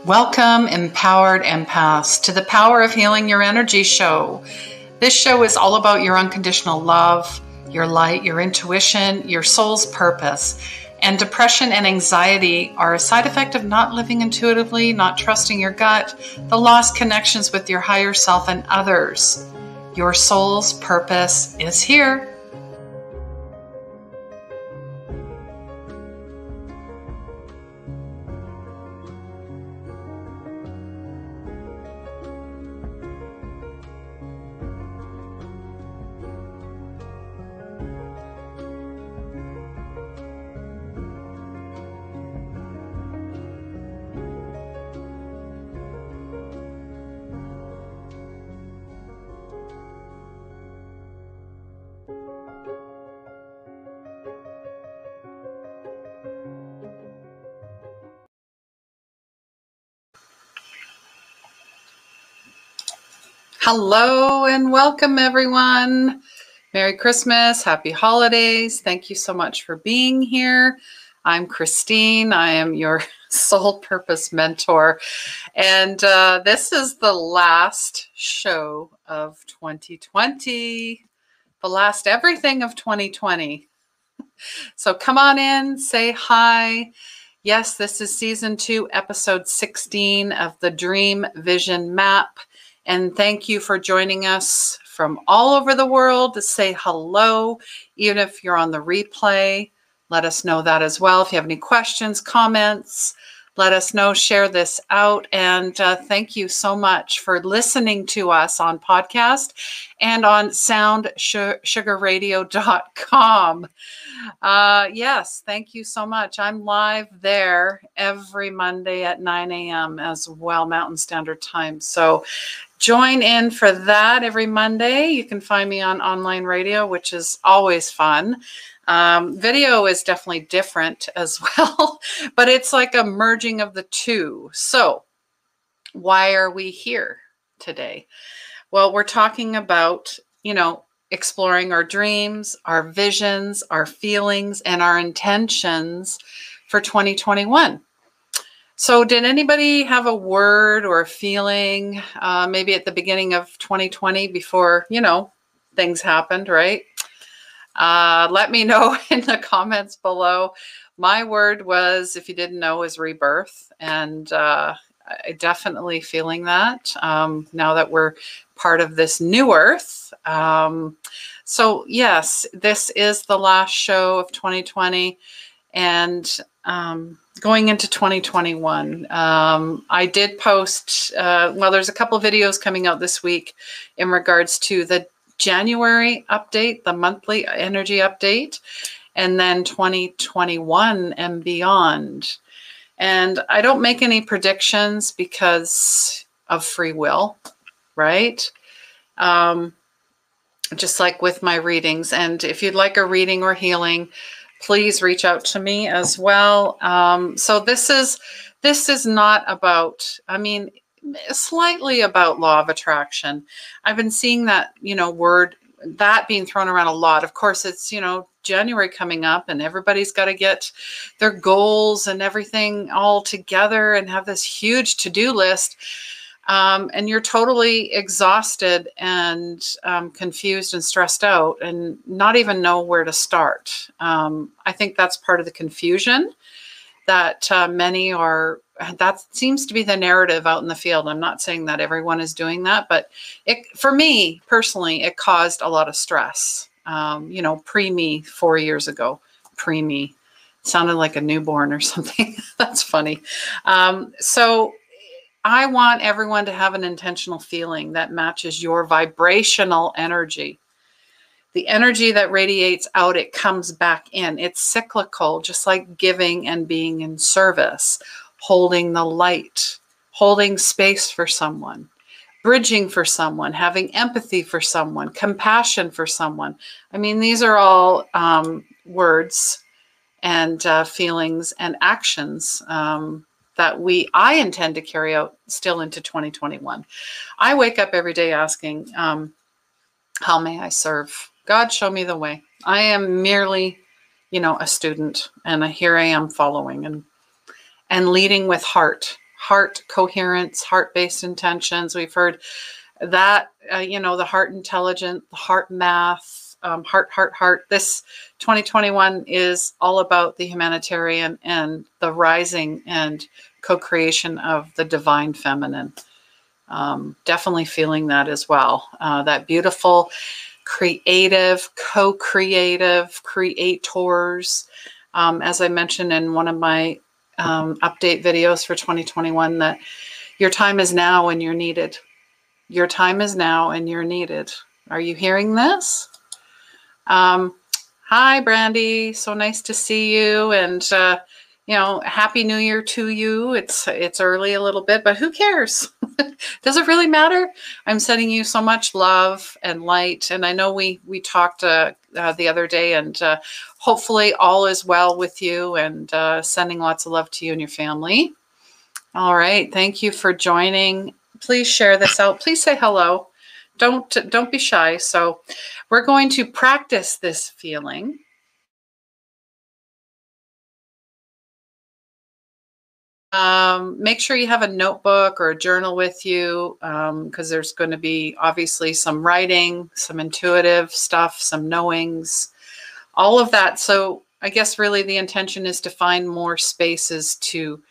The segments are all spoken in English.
Welcome, empowered empaths, to the Power of Healing Your Energy show. This show is all about your unconditional love, your light, your intuition, your soul's purpose. And depression and anxiety are a side effect of not living intuitively, not trusting your gut, the lost connections with your higher self and others. Your soul's purpose is here. Hello and welcome, everyone. Merry Christmas, happy holidays. Thank you so much for being here. I'm Christine. I am your soul purpose mentor. And this is the last show of 2020, the last everything of 2020. So come on in, say hi. Yes, this is season 2, episode 16 of the Dream Vision Map. And thank you for joining us from all over the world. To say hello, even if you're on the replay, let us know that as well. If you have any questions, comments, let us know, share this out. And thank you so much for listening to us on podcast and on soundsugarradio.com. Yes, thank you so much. I'm live there every Monday at 9 a.m. as well, Mountain Standard Time. So join in for that every Monday. You can find me on online radio, which is always fun. Video is definitely different as well, but it's like a merging of the two. So why are we here today? Well, we're talking about, exploring our dreams, our visions, our feelings, and our intentions for 2021. So did anybody have a word or a feeling, maybe at the beginning of 2020 before, things happened, right? Let me know in the comments below. My word was, if you didn't know, is rebirth. And I definitely feeling that now that we're part of this new earth. So yes, this is the last show of 2020. And going into 2021, I did post, there's a couple videos coming out this week in regards to the January update, the monthly energy update, and then 2021 and beyond. And I don't make any predictions because of free will, right? Just like with my readings. And if you'd like a reading or healing, please reach out to me as well. So this is not about, slightly about law of attraction. I've been seeing that, word, that being thrown around a lot. Of course, it's, January coming up and everybody's got to get their goals and everything all together and have this huge to-do list. And you're totally exhausted and confused and stressed out and not even know where to start. I think that's part of the confusion that many are. That seems to be the narrative out in the field. I'm not saying that everyone is doing that, but for me personally, it caused a lot of stress. Pre-me 4 years ago, pre-me sounded like a newborn or something. That's funny. So I want everyone to have an intentional feeling that matches your vibrational energy. The energy that radiates out, it comes back in. It's cyclical, just like giving and being in service, holding the light, holding space for someone, bridging for someone, having empathy for someone, compassion for someone. These are all words and feelings and actions that I intend to carry out still into 2021. I wake up every day asking, how may I serve? God, show me the way. I am merely, a student, and here I am following and leading with heart. heart coherence, heart-based intentions. We've heard that, the heart intelligent, the heart math, heart. This 2021 is all about the humanitarian and the rising and co-creation of the divine feminine. Definitely feeling that as well. That beautiful, creative, co-creative creators. As I mentioned in one of my update videos for 2021, that your time is now and you're needed. Your time is now and you're needed. Are you hearing this? Hi, Brandy. So nice to see you. And, Happy New Year to you. It's early a little bit, but who cares? Does it really matter? I'm sending you so much love and light. And I know we talked the other day, and hopefully all is well with you, and sending lots of love to you and your family. All right. Thank you for joining. Please share this out. Please say hello. Don't be shy. So we're going to practice this feeling. Make sure you have a notebook or a journal with you, because there's going to be obviously some writing, some intuitive stuff, some knowings, all of that. So I guess really the intention is to find more spaces to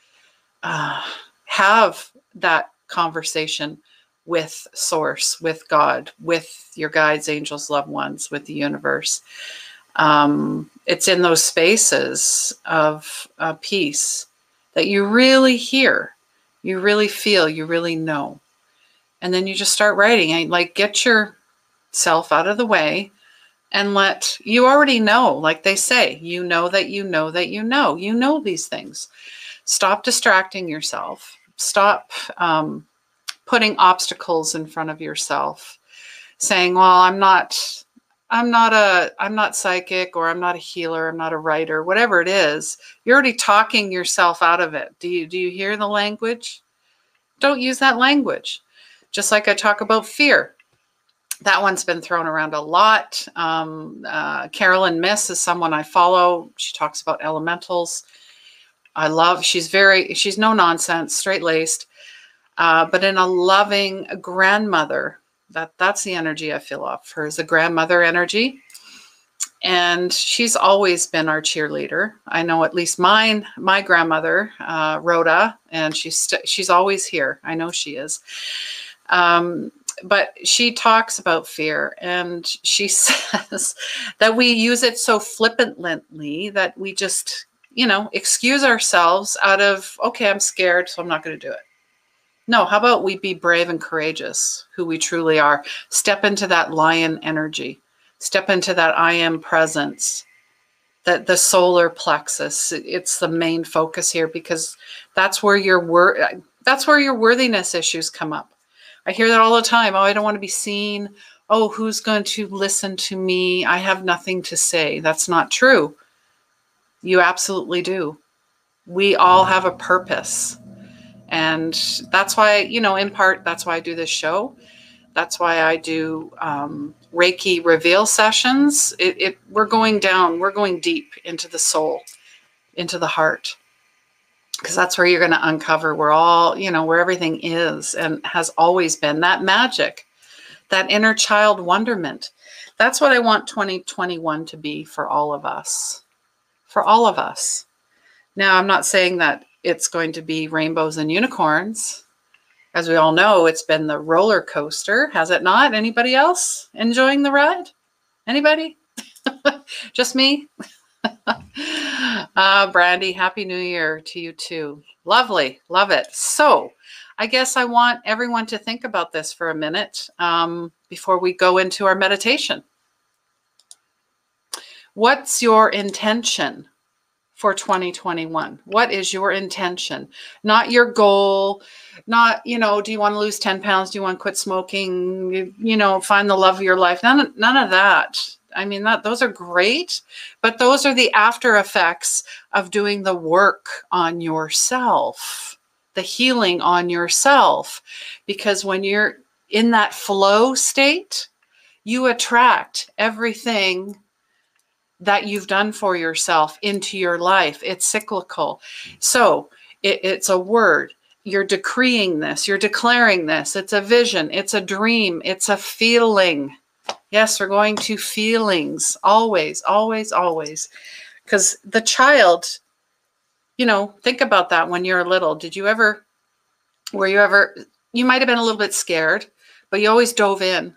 have that conversation with Source, with God, with your guides, angels, loved ones, with the universe. It's in those spaces of peace that you really hear, you really feel, you really know. And then you just start writing. Like, get yourself out of the way and you already know, like they say, you know that you know that you know these things. Stop distracting yourself. Stop putting obstacles in front of yourself, saying, well, I'm not psychic, or I'm not a healer, I'm not a writer, whatever it is. You're already talking yourself out of it. Do you hear the language? Don't use that language. Just like I talk about fear. That one's been thrown around a lot. Carolyn Miss is someone I follow. She talks about elementals. I love, she's no nonsense, straight-laced, but in a loving grandmother. That's the energy I feel off her, is a grandmother energy. And she's always been our cheerleader. I know at least my grandmother, Rhoda, and she's always here. I know she is. But she talks about fear, and she says that we use it so flippantly that we just, excuse ourselves out of, okay, I'm scared, so I'm not going to do it. No, how about we be brave and courageous, who we truly are. Step into that lion energy. Step into that I am presence, that the solar plexus. It's the main focus here, because that's where your worthiness issues come up. I hear that all the time. Oh, I don't want to be seen. Oh, who's going to listen to me? I have nothing to say. That's not true. You absolutely do. We all have a purpose. And that's why, in part, that's why I do this show. That's why I do Reiki reveal sessions. We're going deep into the soul, into the heart, because that's where you're going to uncover where everything is and has always been. That magic, that inner child wonderment. That's what I want 2021 to be for all of us. For all of us. Now, I'm not saying that it's going to be rainbows and unicorns. As we all know, it's been the roller coaster, has it not? Anybody else enjoying the ride? Anybody? Just me? Brandy, Happy New Year to you too. Lovely. Love it. So I guess I want everyone to think about this for a minute before we go into our meditation. What's your intention for 2021? What is your intention? Not your goal, not, do you want to lose 10 pounds? Do you want to quit smoking? Find the love of your life? None of that. I mean, those are great, but those are the after effects of doing the work on yourself, the healing on yourself. Because when you're in that flow state, you attract everything that you've done for yourself into your life. It's cyclical. So it's a word. you're decreeing this, you're declaring this. It's a vision, it's a dream, it's a feeling. Yes, we're going to feelings, always, always, always. Because the child, you know, think about that when you're little. Did you ever, you might have been a little bit scared, but you always dove in.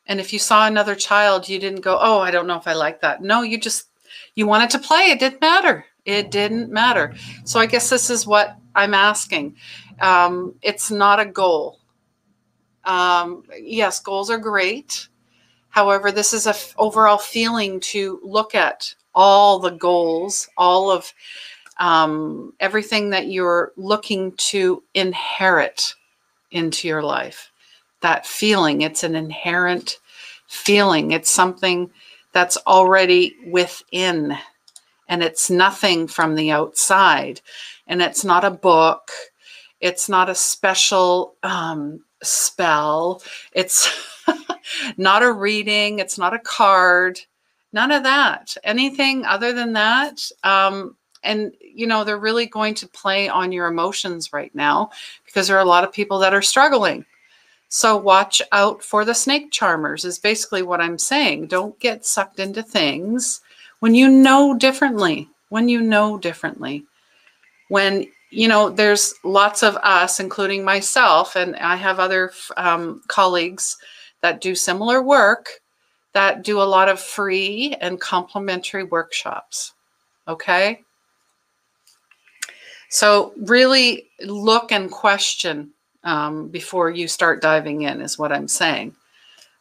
And if you saw another child, you didn't go, oh, I don't know if I like that. No, you wanted to play. It didn't matter. It didn't matter. So I guess this is what I'm asking. It's not a goal. Yes, goals are great. However, this is an overall feeling to look at all the goals, all of everything that you're looking to inherit into your life. That feeling, it's an inherent feeling. It's something that's already within, and it's nothing from the outside. And it's not a book. It's not a special spell. It's not a reading. It's not a card. None of that. Anything other than that. And, you know, they're really going to play on your emotions right now because there are a lot of people that are struggling. So watch out for the snake charmers is basically what I'm saying. Don't get sucked into things when you know differently. When you know differently. When, you know, there's lots of us, including myself, and I have other colleagues that do similar work, that do a lot of free and complimentary workshops. Okay? So really look and question before you start diving in is what I'm saying.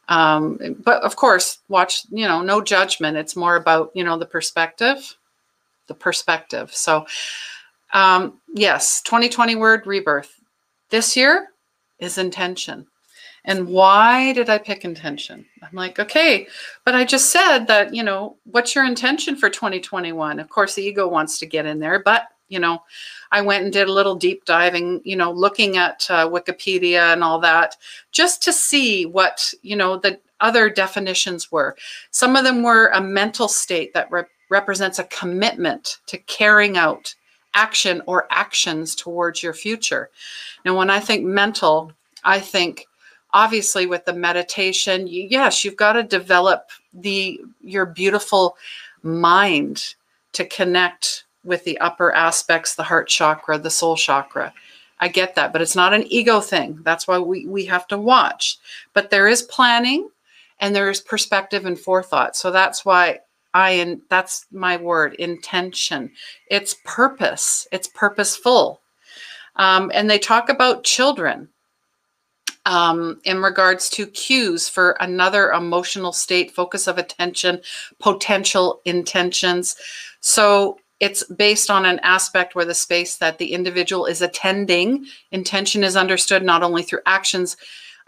But of course, watch, you know, no judgment. It's more about, you know, the perspective. So yes, 2020 word rebirth. This year is intention. And why did I pick intention? I'm like, okay, but I just said that, you know, what's your intention for 2021? Of course, the ego wants to get in there, but, you know, I went and did a little deep diving, you know, looking at Wikipedia and all that, just to see what, you know, the other definitions were. Some of them were a mental state that represents a commitment to carrying out action or actions towards your future. Now, when I think mental, I think obviously with the meditation, yes, you've got to develop your beautiful mind to connect with the upper aspects, the heart chakra, the soul chakra. I get that, but it's not an ego thing. That's why we have to watch. But there is planning and there is perspective and forethought. So that's why that's my word, intention. It's purpose. It's purposeful. And they talk about children in regards to cues for another emotional state, focus of attention, potential intentions. So it's based on an aspect where the space that the individual is attending, intention is understood not only through actions,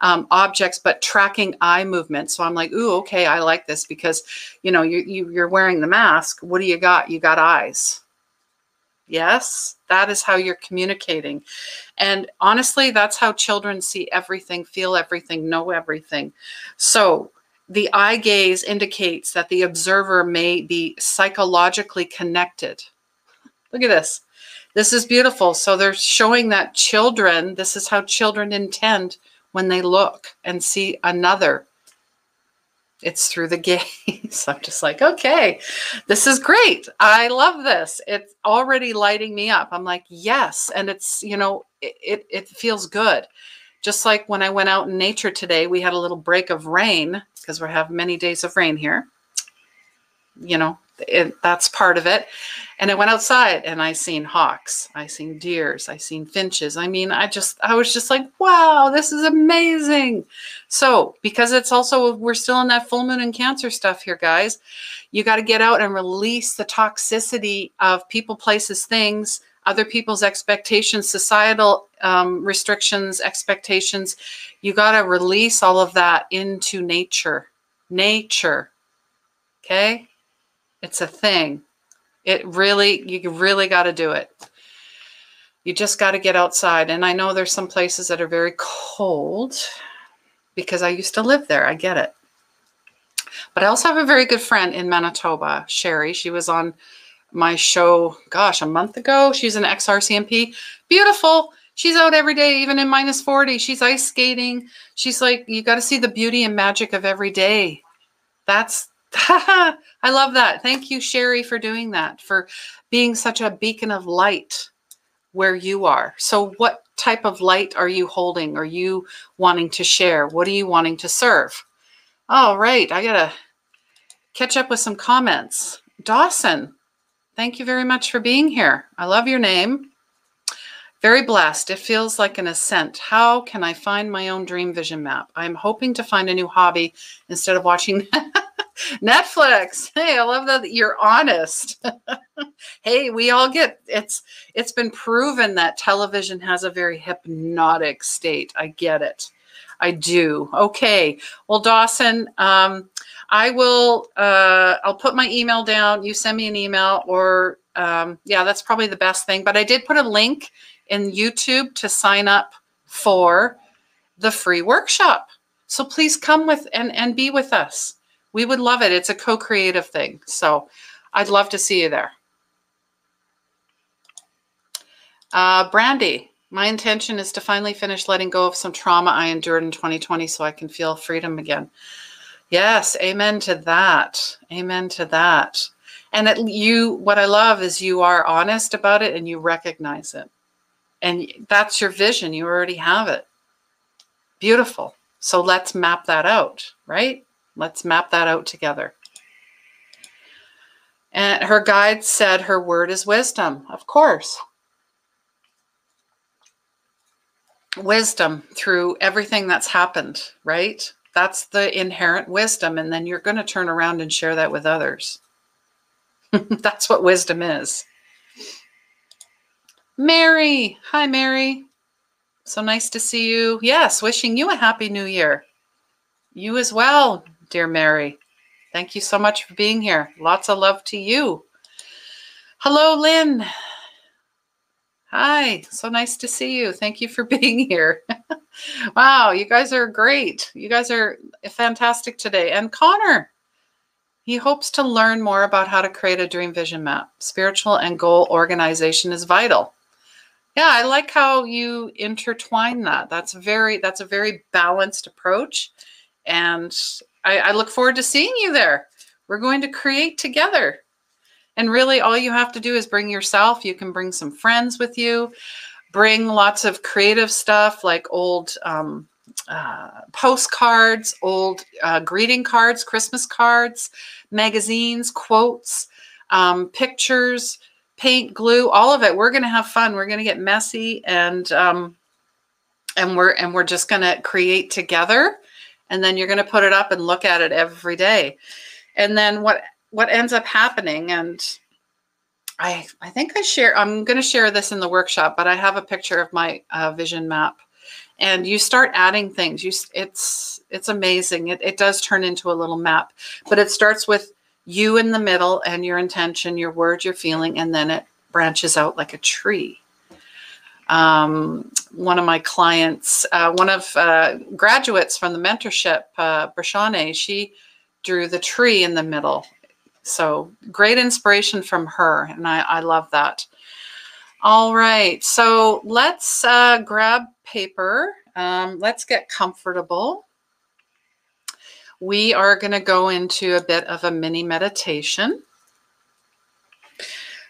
objects, but tracking eye movement. So I'm like, ooh, okay, I like this because, you know, you're wearing the mask. What do you got? You got eyes. Yes, that is how you're communicating. And honestly, that's how children see everything, feel everything, know everything. So the eye gaze indicates that the observer may be psychologically connected. Look at this. This is beautiful. So they're showing that children, this is how children intend when they look and see another. It's through the gaze. I'm just like, okay, this is great. I love this. It's already lighting me up. I'm like, yes. And it's, you know, it feels good. Just like when I went out in nature today, we had a little break of rain because we have many days of rain here. You know, that's part of it. And I went outside and I seen hawks, I seen deers, I seen finches. I mean, I was just like, wow, this is amazing. So because it's also, we're still in that full moon and Cancer stuff here, guys, you got to get out and release the toxicity of people, places, things, other people's expectations, societal restrictions, expectations. You got to release all of that into nature. Okay? It's a thing. You really got to do it. You just got to get outside. And I know there's some places that are very cold because I used to live there. I get it. But I also have a very good friend in Manitoba, Sherry. She was on my show, gosh, a month ago. She's an ex-RCMP. Beautiful. She's out every day, even in -40. She's ice skating. She's like, you got to see the beauty and magic of every day. That's, I love that. Thank you, Sherry, for doing that, for being such a beacon of light where you are. So what type of light are you holding? Are you wanting to share? What are you wanting to serve? All right. I got to catch up with some comments. Dawson, thank you very much for being here. I love your name. Very blessed. It feels like an ascent. How can I find my own dream vision map? I'm hoping to find a new hobby instead of watching Netflix. Hey, I love that you're honest. Hey, we all get, it's been proven that television has a very hypnotic state. I get it. I do. Okay. Well, Dawson, I will, I'll put my email down. You send me an email, or yeah, that's probably the best thing. But I did put a link in YouTube to sign up for the free workshop. So please come with and be with us. We would love it. It's a co-creative thing. So I'd love to see you there. Brandy, my intention is to finally finish letting go of some trauma I endured in 2020 so I can feel freedom again. Yes, amen to that. Amen to that. And what I love is you are honest about it and you recognize it. And that's your vision. You already have it. Beautiful. So let's map that out, right? Let's map that out together. And her guide said her word is wisdom. Of course. Wisdom through everything that's happened, right? That's the inherent wisdom. And then you're going to turn around and share that with others. That's what wisdom is. Mary. Hi, Mary. So nice to see you. Yes, wishing you a happy new year. You as well, dear Mary. Thank you so much for being here. Lots of love to you. Hello, Lynn. Hi, so nice to see you. Thank you for being here. Wow, you guys are great. You guys are fantastic today. And Connor, he hopes to learn more about how to create a dream vision map. Spiritual and goal organization is vital. Yeah, I like how you intertwine that. That's a very balanced approach. And I look forward to seeing you there. We're going to create together. And really all you have to do is bring yourself. You can bring some friends with you. Bring lots of creative stuff like old postcards, old greeting cards, Christmas cards, magazines, quotes, pictures, paint, glue, all of it. We're going to have fun. We're going to get messy, and we're just going to create together. And then you're going to put it up and look at it every day. And then what ends up happening, and I think I'm going to share this in the workshop, but I have a picture of my vision map, and you start adding things. It's amazing. It does turn into a little map, but it starts with you in the middle and your intention, your words, your feeling, and then it branches out like a tree. One of my clients, one of graduates from the mentorship, Brashane, she drew the tree in the middle. So great inspiration from her, and I love that. All right, so let's grab paper. Let's get comfortable. We are going to go into a bit of a mini meditation.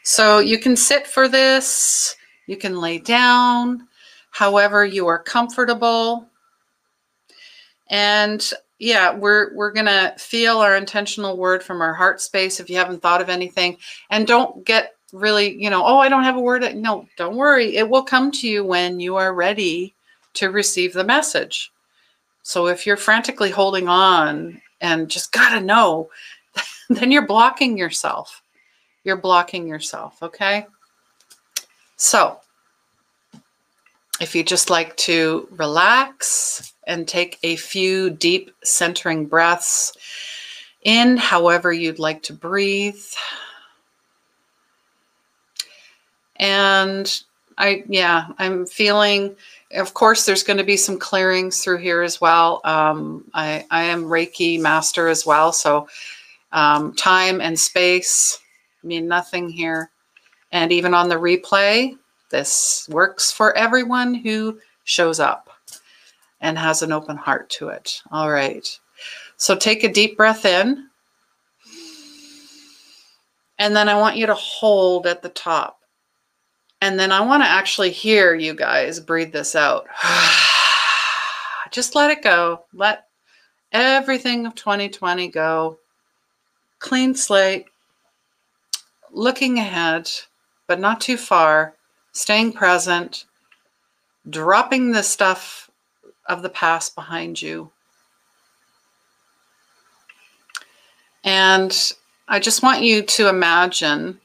So you can sit for this, you can lay down, however you are comfortable. And yeah, we're going to feel our intentional word from our heart space if you haven't thought of anything. And don't get really, oh, I don't have a word. No, don't worry. It will come to you when you are ready to receive the message. So if you're frantically holding on and just got to know, then you're blocking yourself. You're blocking yourself, okay? So if you just like to relax and take a few deep centering breaths in, however you'd like to breathe. And I'm feeling, of course, there's going to be some clearings through here as well. I am Reiki master as well. So time and space mean nothing here. And even on the replay, This works for everyone who shows up and has an open heart to it. All right. So take a deep breath in. And then I want you to hold at the top. And then I want to actually hear you guys breathe this out. Just let it go. Let everything of 2020 go. Clean slate. Looking ahead, but not too far. Staying present. Dropping the stuff of the past behind you. And I just want you to imagine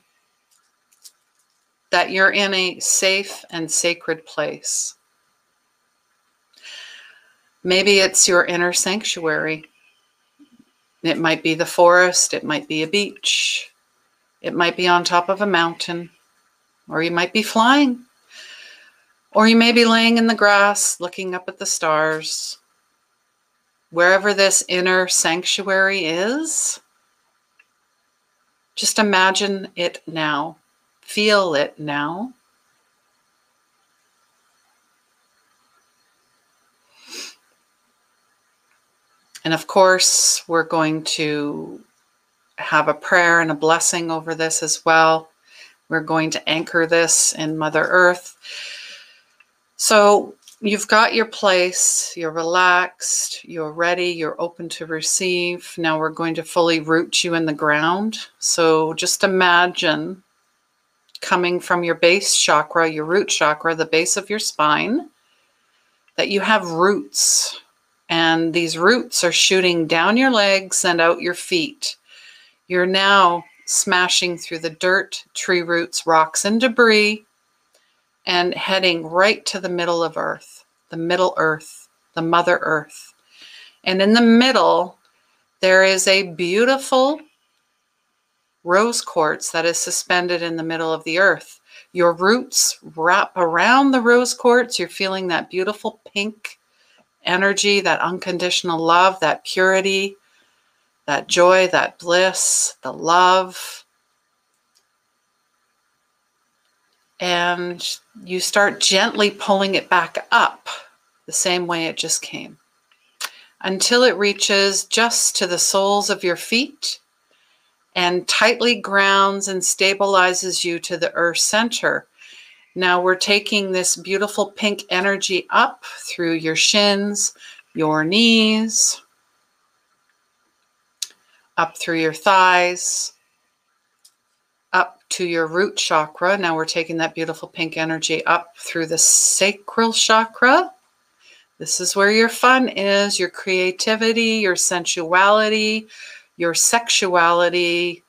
that you're in a safe and sacred place. Maybe it's your inner sanctuary. It might be the forest, it might be a beach, it might be on top of a mountain, or you might be flying, or you may be laying in the grass looking up at the stars. Wherever this inner sanctuary is, just imagine it now. Feel it now. And of course, we're going to have a prayer and a blessing over this as well. We're going to anchor this in Mother Earth. So you've got your place, you're relaxed, you're ready, you're open to receive. Now we're going to fully root you in the ground. So just imagine coming from your base chakra, your root chakra, the base of your spine, that you have roots. And these roots are shooting down your legs and out your feet. You're now smashing through the dirt, tree roots, rocks, and debris, and heading right to the middle of Earth, the Middle Earth, the Mother Earth. And in the middle, there is a beautiful rose quartz that is suspended in the middle of the earth. Your roots wrap around the rose quartz. You're feeling that beautiful pink energy, that unconditional love, that purity, that joy, that bliss, the love. And you start gently pulling it back up the same way it just came until it reaches just to the soles of your feet and tightly grounds and stabilizes you to the earth center. Now we're taking this beautiful pink energy up through your shins, your knees, up through your thighs, up to your root chakra. Now we're taking that beautiful pink energy up through the sacral chakra. This is where your fun is, your creativity, your sensuality, your sexuality.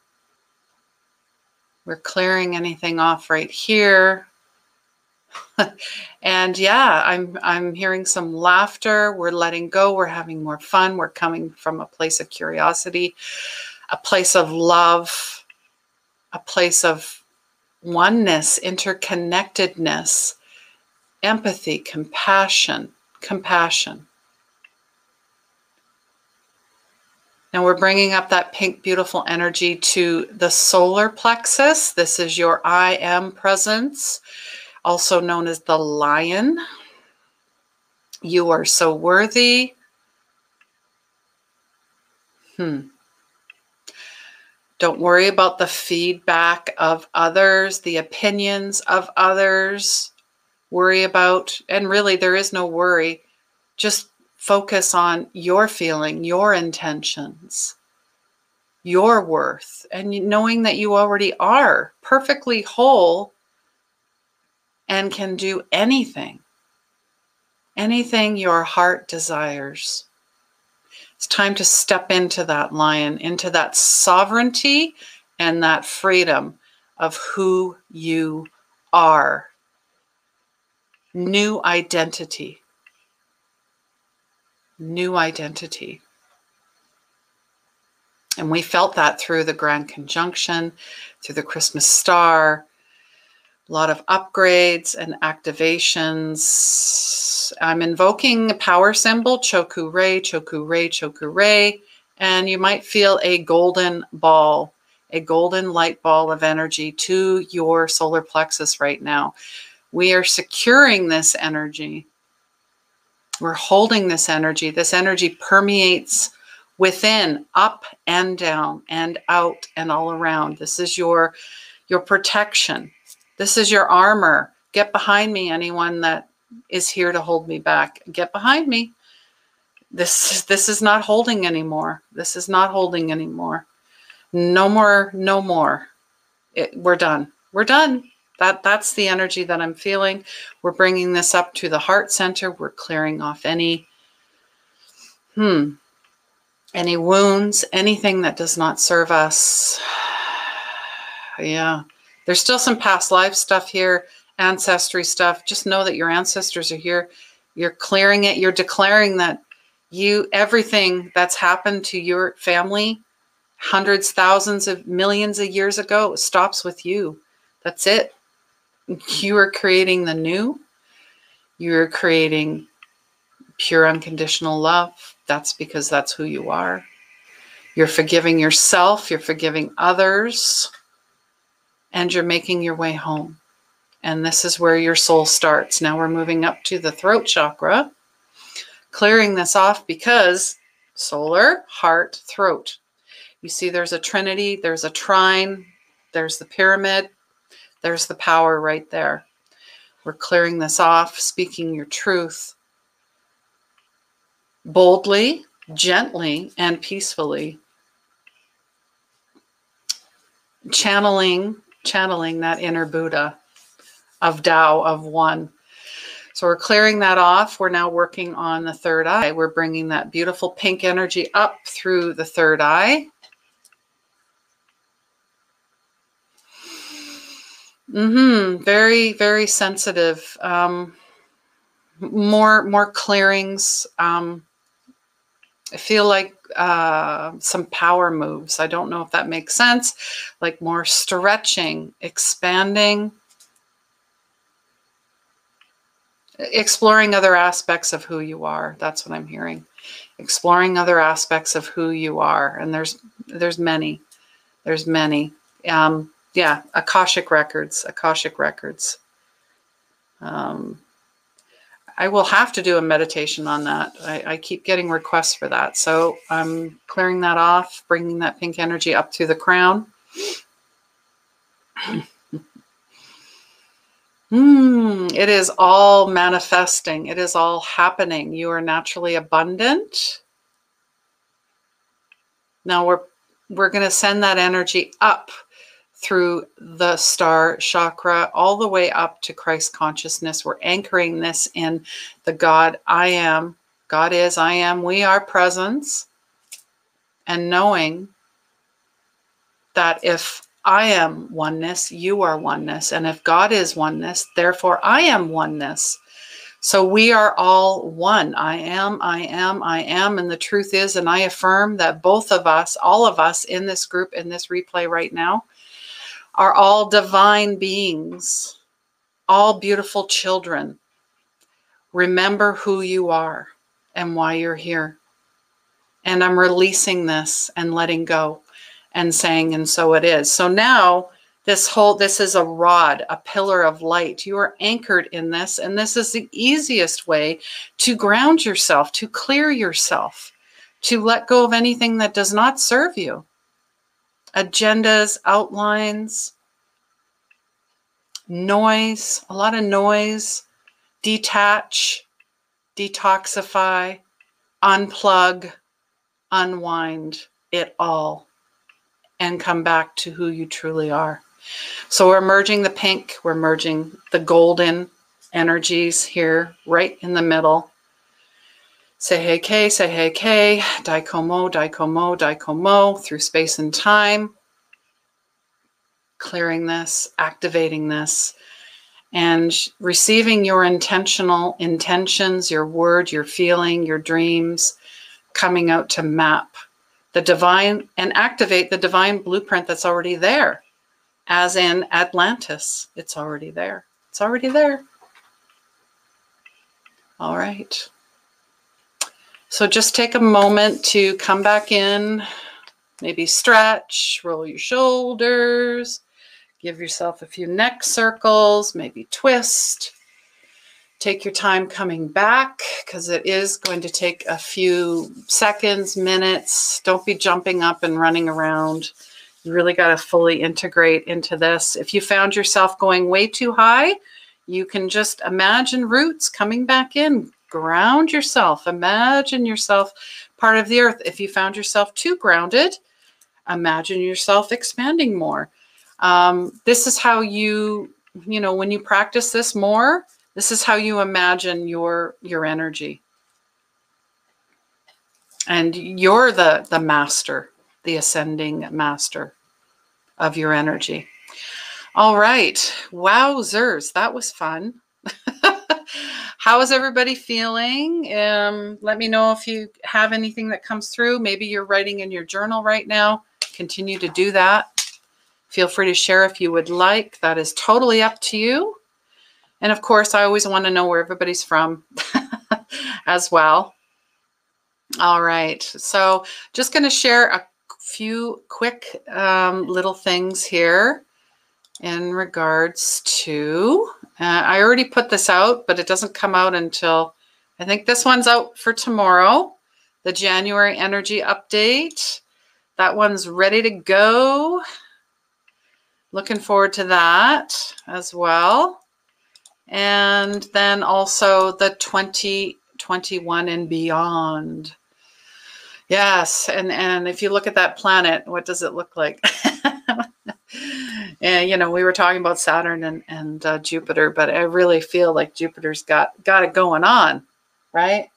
We're clearing anything off right here. And yeah, I'm hearing some laughter. We're letting go. We're having more fun. We're coming from a place of curiosity, a place of love, a place of oneness, interconnectedness, empathy, compassion. Now we're bringing up that pink, beautiful energy to the solar plexus. This is your I am presence, also known as the lion. You are so worthy. Don't worry about the feedback of others, the opinions of others. Worry about, and really there is no worry, just focus on your feeling, your intentions, your worth, and knowing that you already are perfectly whole and can do anything your heart desires. It's time to step into that lion, into that sovereignty and that freedom of who you are. New identity. New identity. And we felt that through the Grand Conjunction, through the Christmas star, a lot of upgrades and activations. I'm invoking a power symbol, Choku Rei, Choku Rei, Choku Rei, and you might feel a golden ball, a golden light ball of energy to your solar plexus right now. We are securing this energy. We're holding this energy. This energy permeates within, up and down and out and all around. This is your protection. This is your armor. Get behind me, anyone that is here to hold me back. Get behind me. This is not holding anymore. This is not holding anymore. No more, no more. We're done. We're done. That's the energy that I'm feeling. We're bringing this up to the heart center. We're clearing off any wounds, anything that does not serve us. Yeah. There's still some past life stuff here, ancestry stuff. Just know that your ancestors are here. You're clearing it. You're declaring that everything that's happened to your family hundreds, thousands of millions of years ago stops with you. That's it. You are creating the new. You're creating pure unconditional love. That's because that's who you are. You're forgiving yourself. You're forgiving others. And you're making your way home. And this is where your soul starts. Now we're moving up to the throat chakra, clearing this off because solar, heart, throat. You see there's a trinity, there's a trine, there's the pyramid, there's the power right there. We're clearing this off, speaking your truth boldly, gently, and peacefully. Channeling that inner Buddha of Tao, of one. So we're clearing that off. We're now working on the third eye. We're bringing that beautiful pink energy up through the third eye. Very, very sensitive. More clearings. I feel like some power moves. I don't know if that makes sense. Like more stretching, expanding, exploring other aspects of who you are. That's what I'm hearing. Exploring other aspects of who you are. And there's many. There's many. Yeah, Akashic records. I will have to do a meditation on that. I keep getting requests for that. So I'm clearing that off, bringing that pink energy up through the crown. It is all manifesting. It is all happening. You are naturally abundant. Now we're going to send that energy up through the star chakra, all the way up to Christ consciousness. We're anchoring this in the God I am. God is, I am, we are presence. And knowing that if I am oneness, you are oneness. And if God is oneness, therefore I am oneness. So we are all one. I am. And the truth is, and I affirm that both of us, all of us in this group, in this replay right now, are all divine beings, all beautiful children. Remember who you are and why you're here. And I'm releasing this and letting go and saying, and so it is. So now this is a rod, a pillar of light. You are anchored in this, and this is the easiest way to ground yourself, to clear yourself, to let go of anything that does not serve you. Agendas, outlines, noise, a lot of noise. Detach, detoxify, unplug, unwind it all, and come back to who you truly are. So we're merging the pink, we're merging the golden energies here, right in the middle. Say hey K, Daikomo, Daikomo, Daikomo, through space and time. Clearing this, activating this, and receiving your intentions, your word, your feeling, your dreams, coming out to map the divine and activate the divine blueprint that's already there. As in Atlantis, it's already there. It's already there. All right. So just take a moment to come back in, maybe stretch, roll your shoulders, Give yourself a few neck circles, maybe twist. Take your time coming back because it is going to take a few seconds, minutes. Don't be jumping up and running around. You really got to fully integrate into this. If you found yourself going way too high, you can just imagine roots coming back in. Ground yourself. Imagine yourself part of the earth. If you found yourself too grounded, imagine yourself expanding more. This is how when you practice this more, this is how you imagine your energy. And you're the master, the ascending master of your energy. All right. Wowzers. That was fun. How is everybody feeling? Let me know if you have anything that comes through. Maybe you're writing in your journal right now. Continue to do that. Feel free to share if you would like. That is totally up to you. And of course, I always want to know where everybody's from as well. All right. So just going to share a few quick little things here in regards to, I already put this out, but it doesn't come out until, I think this one's out for tomorrow, the January energy update. That one's ready to go. Looking forward to that as well. And then also the 2021 and beyond. Yes, and if you look at that planet, what does it look like? And we were talking about Saturn and Jupiter, but I really feel like Jupiter's got it going on, right?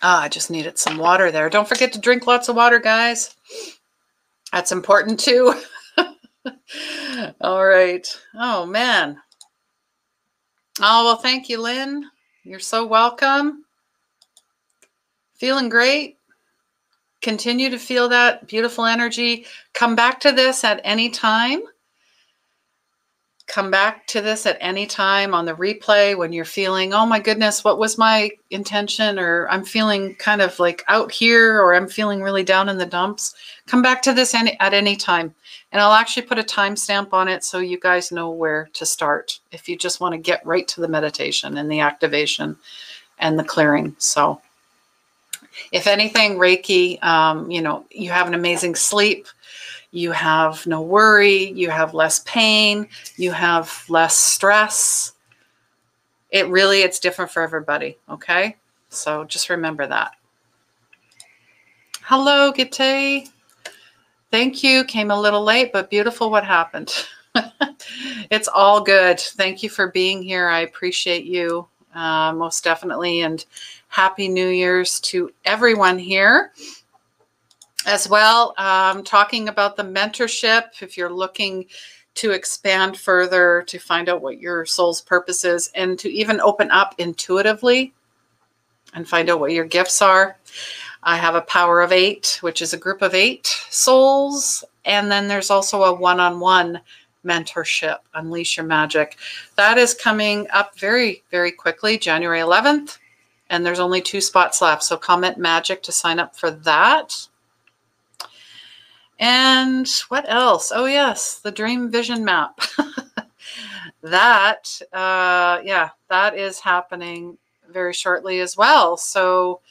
I just needed some water there. Don't forget to drink lots of water, guys. That's important too. All right. Oh, man. Oh, well, thank you, Lynn. You're so welcome. Feeling great. Continue to feel that beautiful energy. Come back to this at any time. Come back to this at any time on the replay when you're feeling, oh my goodness, what was my intention? Or I'm feeling kind of like out here, or I'm feeling really down in the dumps. Come back to this at any time. And I'll actually put a timestamp on it so you guys know where to start if you just want to get right to the meditation and the activation and the clearing. So if anything, Reiki, you have an amazing sleep. You have no worry, you have less pain, you have less stress. It's different for everybody, okay? So just remember that. Hello, Gite. Thank you. Came a little late, but beautiful. What happened? It's all good. Thank you for being here. I appreciate you most definitely. And Happy New Year's to everyone here. As well, talking about the mentorship, if you're looking to expand further, to find out what your soul's purpose is, and to even open up intuitively and find out what your gifts are. I have a Power of 8, which is a group of 8 souls. And then there's also a one-on-one mentorship, Unleash Your Magic. That is coming up very, very quickly, January 11th. And there's only 2 spots left. So comment magic to sign up for that. And what else? Oh, yes, the Dream Vision Map. That is happening very shortly as well. So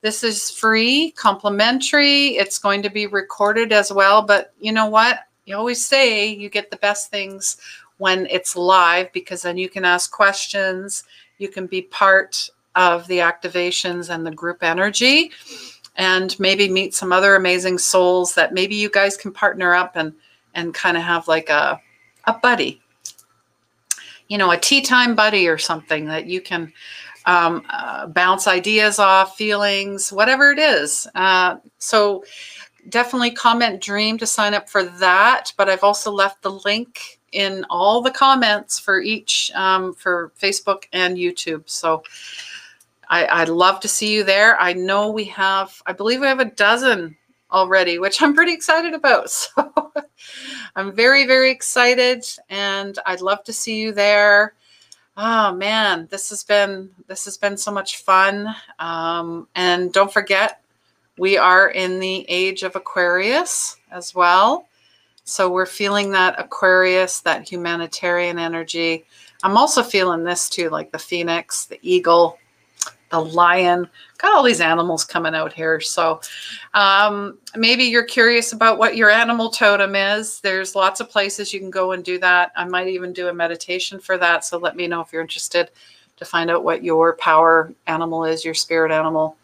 this is free, complimentary. It's going to be recorded as well. But you know what? You always say you get the best things when it's live, because then you can ask questions. You can be part of the activations and the group energy, and maybe meet some other amazing souls that maybe you guys can partner up and kind of have like a buddy, a tea time buddy or something that you can bounce ideas off, feelings, whatever it is. So definitely comment dream to sign up for that. But I've also left the link in all the comments for each, for Facebook and YouTube. So I'd love to see you there. I know I believe we have a dozen already, which I'm pretty excited about. So I'm very, very excited, and I'd love to see you there. Oh man, this has been so much fun. And don't forget, we are in the age of Aquarius as well. So we're feeling that Aquarius, that humanitarian energy. I'm also feeling this too, like the phoenix, the eagle, the lion. Got all these animals coming out here. So maybe you're curious about what your animal totem is. There's lots of places you can go and do that. I might even do a meditation for that. So let me know if you're interested to find out what your power animal is, your spirit animal.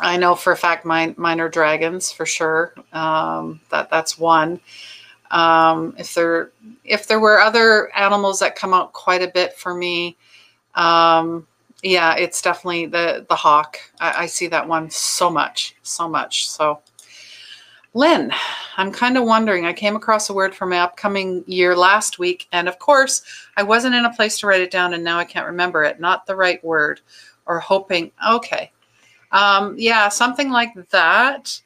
I know for a fact mine are dragons for sure. That's one. If there were other animals that come out quite a bit for me, yeah, it's definitely the hawk. I see that one so much. So, Lynn, I'm kind of wondering, I came across a word for my upcoming year last week, and of course, I wasn't in a place to write it down, and now I can't remember it. Not the right word, or hoping. Okay. Yeah, something like that.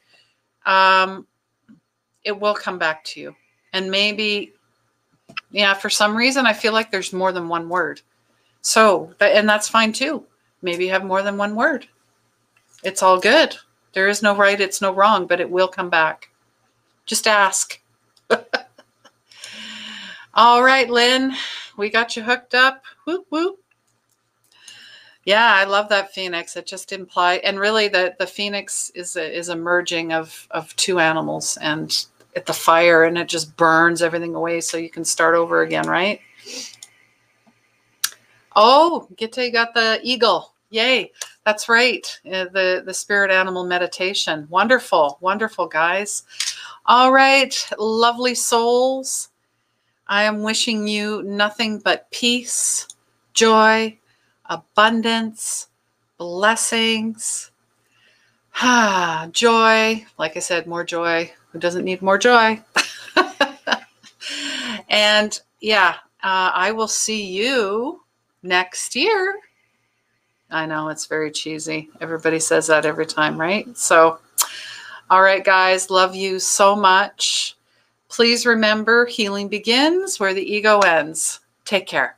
It will come back to you. And maybe, yeah, for some reason, I feel like there's more than one word. So, and that's fine too. Maybe you have more than one word. It's all good. There is no right, it's no wrong, but it will come back. Just ask. All right, Lynn, we got you hooked up. Whoop, whoop. Yeah, I love that phoenix. It just implies, and really the phoenix is a merging of two animals, and at the fire, and it just burns everything away so you can start over again, right? Oh, Gitte got the eagle. Yay. That's right. The spirit animal meditation. Wonderful. Wonderful, guys. All right, lovely souls. I am wishing you nothing but peace, joy, abundance, blessings, joy. Like I said, more joy. Who doesn't need more joy? And yeah, I will see you next year. I know it's very cheesy. Everybody says that every time, right? So, all right, guys, love you so much. Please remember, healing begins where the ego ends. Take care.